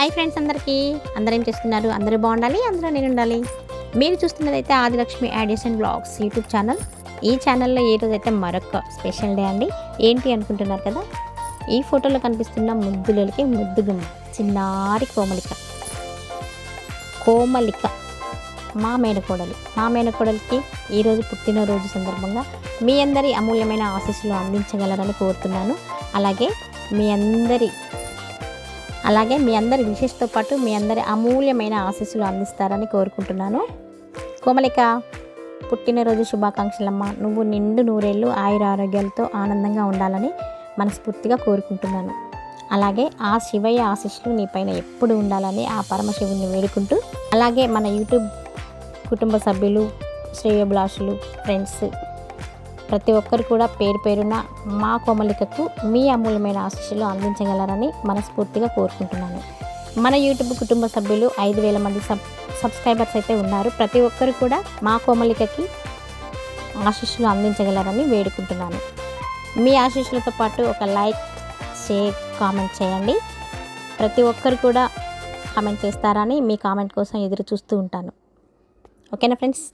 Hi friends, అందరూ ఏం చేస్తున్నారు? అందరూ బాగుండాలి, అందరూ నేను ఉండాలి. మీరు చూస్తున్నదైతే Adilakshmi ads and blogs YouTube channel. ఈ ఛానల్లో ఈ రోజైతే మరొక స్పెషల్ డే అండి. ఏంటి అనుకుంటున్నారు కదా? ఈ ఫోటోలో కనిపిస్తున్న ముద్దులకి ముద్దుగుమ్మ చిన్నారి కోమలిక మా మేనకోడలికి ఈరోజు పుట్టినరోజు సందర్భంగా మీ అందరి అమూల్యమైన ఆశీస్సులు అందించగలరని కోరుతున్నాను. అలాగే మీ అందరి విశేషతో పాటు మీ అందరి అమూల్యమైన ఆశీస్సులు అందిస్తారని కోరుకుంటున్నాను. కోమలిక, పుట్టినరోజు శుభాకాంక్షలమ్మ. నువ్వు నిండు నూరేళ్ళు ఆయుర ఆరోగ్యాలతో ఆనందంగా ఉండాలని మనస్ఫూర్తిగా కోరుకుంటున్నాను. అలాగే ఆ శివయ్య ఆశీస్సులు నీపైన ఎప్పుడు ఉండాలని ఆ పరమశివుని వేడుకుంటూ, అలాగే మన యూట్యూబ్ కుటుంబ సభ్యులు, శ్రేయోభిలాషులు, ఫ్రెండ్స్ ప్రతి ఒక్కరు కూడా పేరు పేరున మా కోమలికకు మీ అమూల్యమైన ఆశీస్సులు అందించగలరని మనస్ఫూర్తిగా కోరుకుంటున్నాను. మన యూట్యూబ్ కుటుంబ సభ్యులు 5,000 మంది సబ్స్క్రైబర్స్ అయితే ఉన్నారు. ప్రతి ఒక్కరు కూడా మా కోమలికకి ఆశీస్సులు అందించగలరని వేడుకుంటున్నాను. మీ ఆశీస్సులతో పాటు ఒక లైక్, షేర్, కామెంట్ చేయండి. ప్రతి ఒక్కరు కూడా కామెంట్ చేస్తారని మీ కామెంట్ కోసం ఎదురు చూస్తూ ఉంటాను. ఓకేనా ఫ్రెండ్స్?